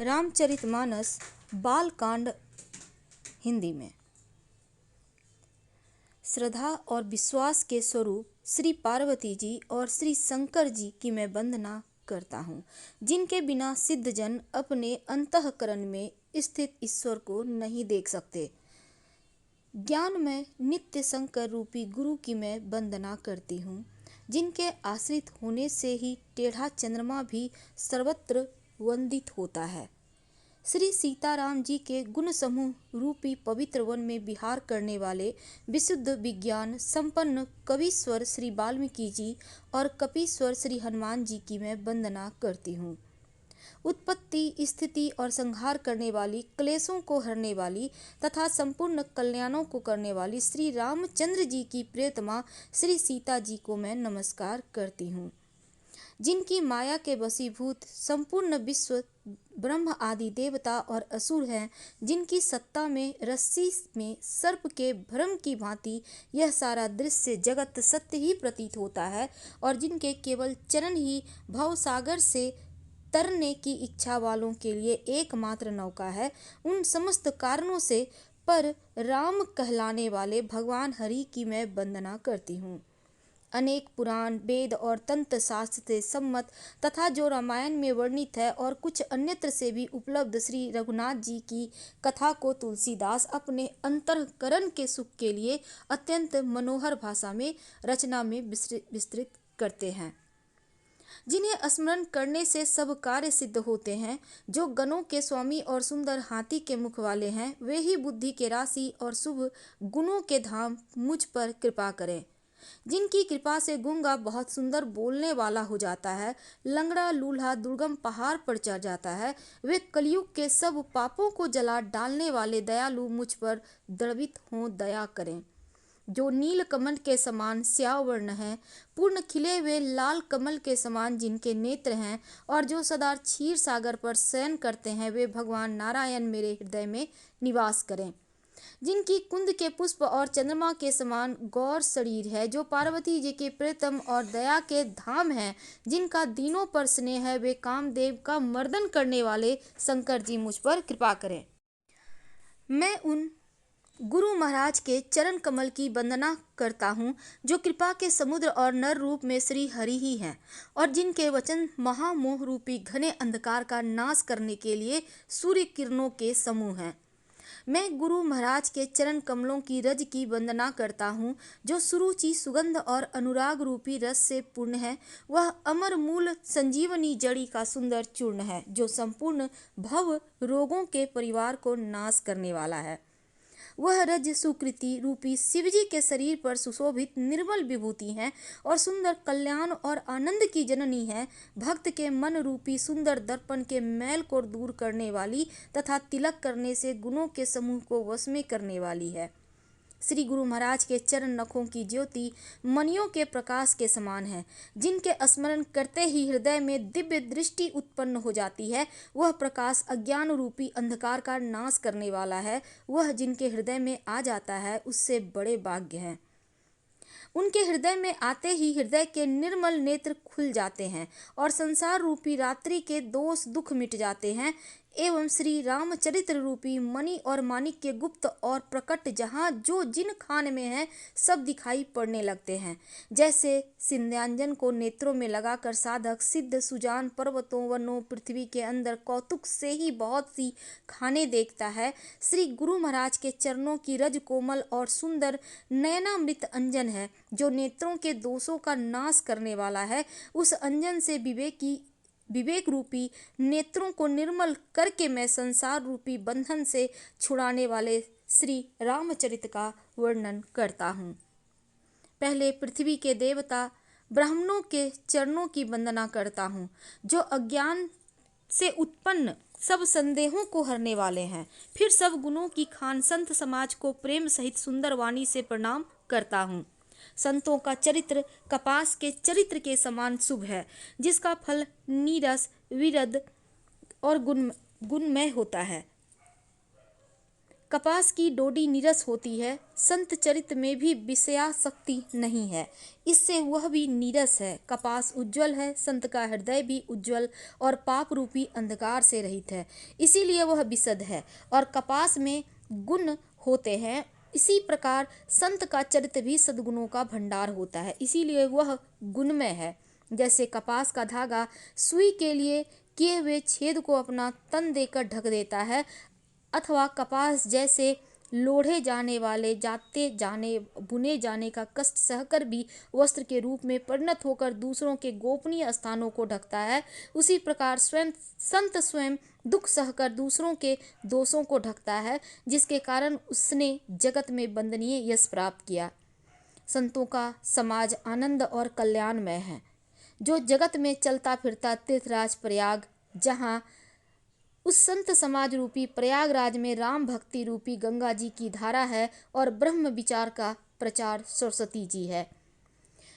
रामचरितमानस बालकांड हिंदी में। श्रद्धा और विश्वास के स्वरूप श्री पार्वती जी और श्री शंकर जी की मैं वंदना करता हूँ, जिनके बिना सिद्धजन अपने अंतःकरण में स्थित ईश्वर को नहीं देख सकते। ज्ञान में नित्य शंकर रूपी गुरु की मैं वंदना करती हूँ, जिनके आश्रित होने से ही टेढ़ा चंद्रमा भी सर्वत्र वंदित होता है। श्री सीताराम जी के गुण समूह रूपी पवित्र वन में विहार करने वाले विशुद्ध विज्ञान संपन्न कवीश्वर श्री वाल्मीकि जी और कपीश्वर श्री हनुमान जी की मैं वंदना करती हूँ। उत्पत्ति, स्थिति और संहार करने वाली, क्लेशों को हरने वाली तथा संपूर्ण कल्याणों को करने वाली श्री रामचंद्र जी की प्रियतमा श्री सीता जी को मैं नमस्कार करती हूँ, जिनकी माया के वशीभूत संपूर्ण विश्व ब्रह्म आदि देवता और असुर हैं, जिनकी सत्ता में रस्सी में सर्प के भ्रम की भांति यह सारा दृश्य जगत सत्य ही प्रतीत होता है और जिनके केवल चरण ही भवसागर से तरने की इच्छा वालों के लिए एकमात्र नौका है। उन समस्त कारणों से पर राम कहलाने वाले भगवान हरि की मैं वंदना करती हूँ। अनेक पुराण, वेद और तंत्र शास्त्र से सम्मत तथा जो रामायण में वर्णित है और कुछ अन्यत्र से भी उपलब्ध श्री रघुनाथ जी की कथा को तुलसीदास अपने अंतःकरण के सुख के लिए अत्यंत मनोहर भाषा में रचना में विस्तृत करते हैं, जिन्हें स्मरण करने से सब कार्य सिद्ध होते हैं। जो गणों के स्वामी और सुंदर हाथी के मुख वाले हैं, वे ही बुद्धि के राशि और शुभ गुणों के धाम मुझ पर कृपा करें। जिनकी कृपा से गूंगा बहुत सुंदर बोलने वाला हो जाता है, लंगड़ा लूल्हा दुर्गम पहाड़ पर चढ़ जाता है, वे कलयुग के सब पापों को जला डालने वाले दयालु मुझ पर द्रवित हों दया करें। जो नील कमल के समान श्याम वर्ण है, पूर्ण खिले हुए लाल कमल के समान जिनके नेत्र हैं और जो सदा क्षीर सागर पर शयन करते हैं, वे भगवान नारायण मेरे हृदय में निवास करें। जिनकी कुंद के पुष्प और चंद्रमा के समान गौर शरीर है, जो पार्वती जी के प्रियतम और दया के धाम है, जिनका दीनों पर स्नेह है, वे कामदेव का मर्दन करने वाले शंकर जी मुझ पर कृपा करें। मैं उन गुरु महाराज के चरण कमल की वंदना करता हूँ, जो कृपा के समुद्र और नर रूप में श्री हरि ही हैं और जिनके वचन महामोह रूपी घने अंधकार का नाश करने के लिए सूर्य किरणों के समूह हैं। मैं गुरु महाराज के चरण कमलों की रज की वंदना करता हूँ, जो सुरुचि सुगंध और अनुराग रूपी रस से पूर्ण है। वह अमर मूल संजीवनी जड़ी का सुंदर चूर्ण है, जो संपूर्ण भव रोगों के परिवार को नाश करने वाला है। वह रज सुकृति रूपी शिवजी के शरीर पर सुशोभित निर्मल विभूति है और सुंदर कल्याण और आनंद की जननी है। भक्त के मन रूपी सुंदर दर्पण के मैल को दूर करने वाली तथा तिलक करने से गुणों के समूह को वश में करने वाली है। श्री गुरु महाराज के चरण नखों की ज्योति मणियों के प्रकाश के समान है, जिनके स्मरण करते ही हृदय में दिव्य दृष्टि उत्पन्न हो जाती है। वह प्रकाश अज्ञान रूपी अंधकार का नाश करने वाला है। वह जिनके हृदय में आ जाता है, उससे बड़े भाग्य हैं। उनके हृदय में आते ही हृदय के निर्मल नेत्र खुल जाते हैं और संसार रूपी रात्रि के दोष दुख मिट जाते हैं एवं श्री रामचरित्र रूपी मणि और माणिक के गुप्त और प्रकट जहाँ जो जिन खान में है, सब दिखाई पड़ने लगते हैं। जैसे सिंध्यांजन को नेत्रों में लगाकर साधक सिद्ध सुजान पर्वतों वनों पृथ्वी के अंदर कौतुक से ही बहुत सी खाने देखता है, श्री गुरु महाराज के चरणों की रज कोमल और सुंदर नयनामृत अंजन है, जो नेत्रों के दोषों का नाश करने वाला है। उस अंजन से विवेक रूपी नेत्रों को निर्मल करके मैं संसार रूपी बंधन से छुड़ाने वाले श्री रामचरित का वर्णन करता हूँ। पहले पृथ्वी के देवता ब्राह्मणों के चरणों की वंदना करता हूँ, जो अज्ञान से उत्पन्न सब संदेहों को हरने वाले हैं। फिर सब गुणों की खान संत समाज को प्रेम सहित सुंदर वाणी से प्रणाम करता हूँ। संतों का चरित्र कपास के चरित्र के समान शुभ है, जिसका फल नीरस विरद और गुणमय होता है। कपास की डोडी नीरस होती है, संत चरित में भी विषयासक्ति नहीं है, इससे वह भी नीरस है। कपास उज्ज्वल है, संत का हृदय भी उज्ज्वल और पाप रूपी अंधकार से रहित है, इसीलिए वह विशद है और कपास में गुण होते हैं। इसी प्रकार संत का चरित्र भी सद्गुणों का भंडार होता है, इसीलिए वह गुणमय है। जैसे कपास का धागा सुई के लिए किए हुए छेद को अपना तन देकर ढक देता है, अथवा कपास जैसे लोढ़े जाने वाले जाते जाने बुने जाने का कष्ट सहकर भी वस्त्र के रूप में परिणत होकर दूसरों के गोपनीय स्थानों को ढकता है, उसी प्रकार स्वयं दुख सहकर दूसरों के दोषों को ढकता है, जिसके कारण उसने जगत में वंदनीय यश प्राप्त किया। संतों का समाज आनंद और कल्याणमय है। जो जगत में चलता फिरता तीर्थराज प्रयाग, जहाँ उस संत समाज रूपी प्रयागराज में राम भक्ति रूपी गंगा जी की धारा है और ब्रह्म विचार का प्रचार सरस्वती जी है।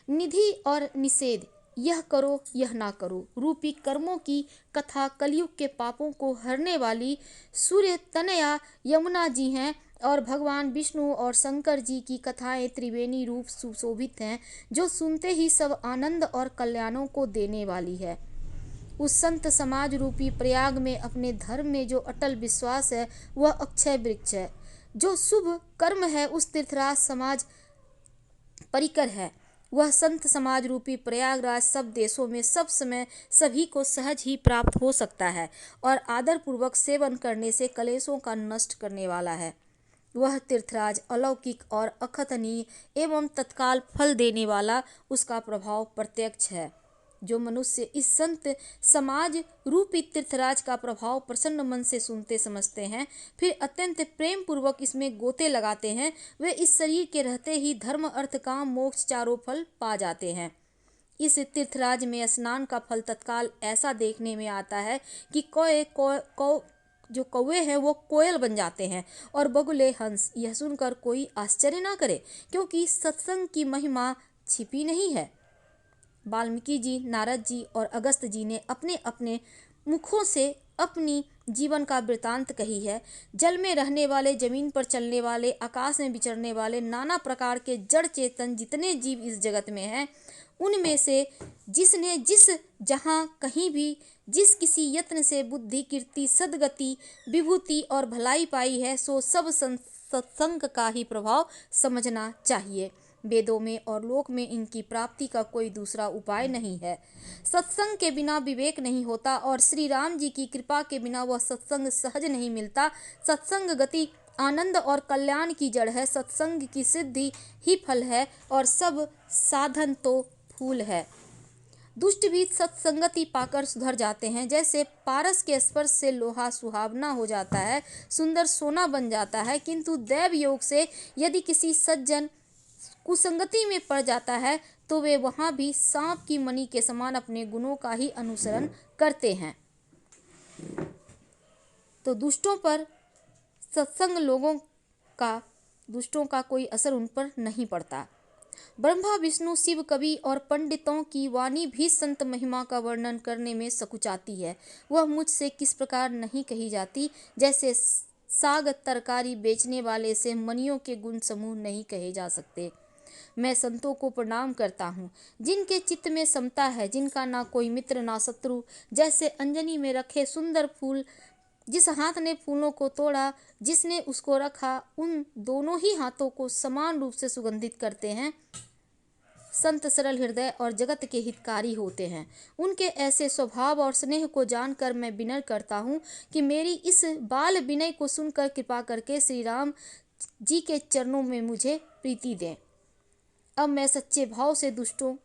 निधि और निषेध, यह करो यह ना करो रूपी कर्मों की कथा कलयुग के पापों को हरने वाली सूर्य तनया यमुना जी हैं और भगवान विष्णु और शंकर जी की कथाएं त्रिवेणी रूप सुशोभित हैं, जो सुनते ही सब आनंद और कल्याणों को देने वाली है। उस संत समाज रूपी प्रयाग में अपने धर्म में जो अटल विश्वास है वह अक्षय वृक्ष है। जो शुभ कर्म है उस तीर्थराज समाज परिकर है। वह संत समाज रूपी प्रयागराज सब देशों में सब समय सभी को सहज ही प्राप्त हो सकता है और आदर पूर्वक सेवन करने से कलेशों का नष्ट करने वाला है। वह तीर्थराज अलौकिक और अकथनीय एवं तत्काल फल देने वाला, उसका प्रभाव प्रत्यक्ष है। जो मनुष्य इस संत समाज रूपी तीर्थराज का प्रभाव प्रसन्न मन से सुनते समझते हैं, फिर अत्यंत प्रेम पूर्वक इसमें गोते लगाते हैं, वे इस शरीर के रहते ही धर्म अर्थ काम मोक्ष चारों फल पा जाते हैं। इस तीर्थराज में स्नान का फल तत्काल ऐसा देखने में आता है कि जो कौवे हैं वो कोयल बन जाते हैं और बगुले हंस। यह सुनकर कोई आश्चर्य ना करे, क्योंकि सत्संग की महिमा छिपी नहीं है। वाल्मीकि जी, नारद जी और अगस्त जी ने अपने अपने मुखों से अपनी जीवन का वृतांत कही है। जल में रहने वाले, जमीन पर चलने वाले, आकाश में विचरने वाले नाना प्रकार के जड़ चेतन जितने जीव इस जगत में हैं, उनमें से जिसने जिस जहाँ कहीं भी जिस किसी यत्न से बुद्धि कीर्ति सद्गति विभूति और भलाई पाई है, सो सब सत्संग का ही प्रभाव समझना चाहिए। वेदों में और लोक में इनकी प्राप्ति का कोई दूसरा उपाय नहीं है। सत्संग के बिना विवेक नहीं होता और श्री राम जी की कृपा के बिना वह सत्संग सहज नहीं मिलता। सत्संग गति आनंद और कल्याण की जड़ है। सत्संग की सिद्धि ही फल है और सब साधन तो फूल है। दुष्ट भी सत्संगति पाकर सुधर जाते हैं। जैसे पारस के स्पर्श से लोहा सुहावना हो जाता है, सुंदर सोना बन जाता है, किंतु दैव योग से यदि किसी सज्जन कुसंगति में पड़ जाता है तो वे वहां भी सांप की मणि के समान अपने गुणों का ही अनुसरण करते हैं। तो दुष्टों पर सत्संग दुष्टों का कोई असर उन पर नहीं पड़ता। ब्रह्मा विष्णु शिव कवि और पंडितों की वाणी भी संत महिमा का वर्णन करने में सकुचाती है। वह मुझसे किस प्रकार नहीं कही जाती, जैसे साग तरकारी बेचने वाले से मनियों के गुण समूह नहीं कहे जा सकते। मैं संतों को प्रणाम करता हूँ, जिनके चित्त में समता है, जिनका ना कोई मित्र ना शत्रु। जैसे अंजनी में रखे सुंदर फूल, जिस हाथ ने फूलों को तोड़ा, जिसने उसको रखा, उन दोनों ही हाथों को समान रूप से सुगंधित करते हैं। संत सरल हृदय और जगत के हितकारी होते हैं। उनके ऐसे स्वभाव और स्नेह को जानकर मैं विनय करता हूँ कि मेरी इस बाल विनय को सुनकर कृपा करके श्री राम जी के चरणों में मुझे प्रीति दें। अब मैं सच्चे भाव से दुष्टों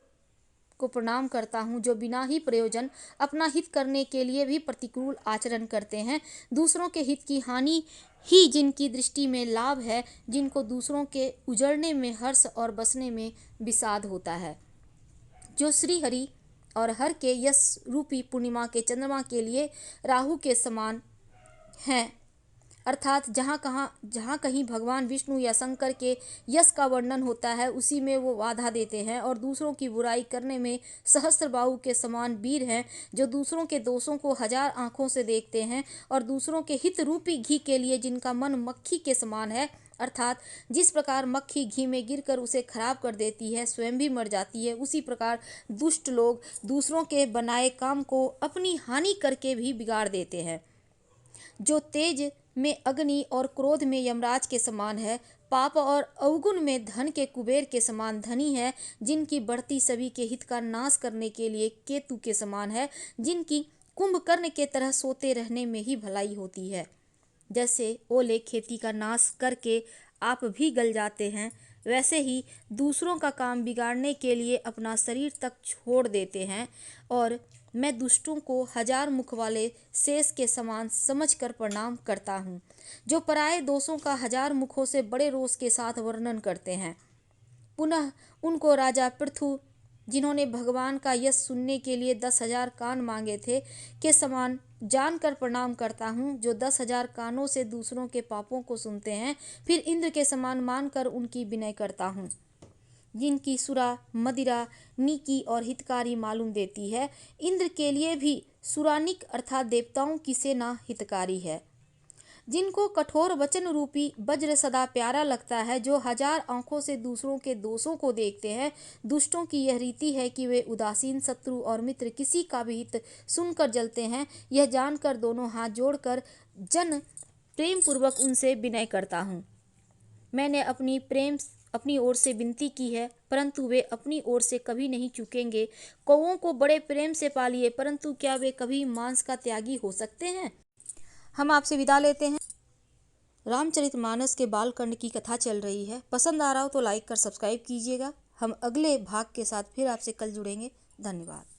को प्रणाम करता हूँ, जो बिना ही प्रयोजन अपना हित करने के लिए भी प्रतिकूल आचरण करते हैं। दूसरों के हित की हानि ही जिनकी दृष्टि में लाभ है, जिनको दूसरों के उजड़ने में हर्ष और बसने में विषाद होता है। जो श्री हरि और हर के यश रूपी पूर्णिमा के चंद्रमा के लिए राहु के समान हैं, अर्थात जहाँ कहीं भगवान विष्णु या शंकर के यश का वर्णन होता है उसी में वो बाधा देते हैं और दूसरों की बुराई करने में सहस्त्रबाहु के समान वीर हैं, जो दूसरों के दोषों को 1000 आंखों से देखते हैं और दूसरों के हित रूपी घी के लिए जिनका मन मक्खी के समान है, अर्थात जिस प्रकार मक्खी घी में गिरकर उसे खराब कर देती है, स्वयं भी मर जाती है, उसी प्रकार दुष्ट लोग दूसरों के बनाए काम को अपनी हानि करके भी बिगाड़ देते हैं। जो तेज में अग्नि और क्रोध में यमराज के समान है, पाप और अवगुण में धन के कुबेर के समान धनी है, जिनकी बढ़ती सभी के हित का नाश करने के लिए केतु के समान है, जिनकी कुंभकर्ण के तरह सोते रहने में ही भलाई होती है। जैसे ओले खेती का नाश करके आप भी गल जाते हैं, वैसे ही दूसरों का काम बिगाड़ने के लिए अपना शरीर तक छोड़ देते हैं। और मैं दुष्टों को 1000 मुख वाले शेष के समान समझकर प्रणाम करता हूँ, जो पराये दोषों का 1000 मुखों से बड़े रोष के साथ वर्णन करते हैं। पुनः उनको राजा पृथु, जिन्होंने भगवान का यश सुनने के लिए 10,000 कान मांगे थे, के समान जानकर प्रणाम करता हूँ, जो 10,000 कानों से दूसरों के पापों को सुनते हैं, फिर इंद्र के समान मानकर उनकी विनय करता हूँ, जिनकी सुरा मदिरा नीकी और हितकारी मालूम देती है। इंद्र के लिए भी सुरानिक अर्थात देवताओं की सेना हितकारी है। जिनको कठोर वचन रूपी वज्र सदा प्यारा लगता है, जो 1000 आंखों से दूसरों के दोषों को देखते हैं। दुष्टों की यह रीति है कि वे उदासीन शत्रु और मित्र किसी का भी हित सुनकर जलते हैं। यह जानकर दोनों हाथ जोड़कर जन प्रेम पूर्वक उनसे विनय करता हूँ। मैंने अपनी ओर से विनती की है, परंतु वे अपनी ओर से कभी नहीं चूकेंगे। कौओं को बड़े प्रेम से पालिए, परंतु क्या वे कभी मांस का त्यागी हो सकते हैं। हम आपसे विदा लेते हैं। रामचरितमानस के बालकांड की कथा चल रही है। पसंद आ रहा हो तो लाइक कर सब्सक्राइब कीजिएगा। हम अगले भाग के साथ फिर आपसे कल जुड़ेंगे। धन्यवाद।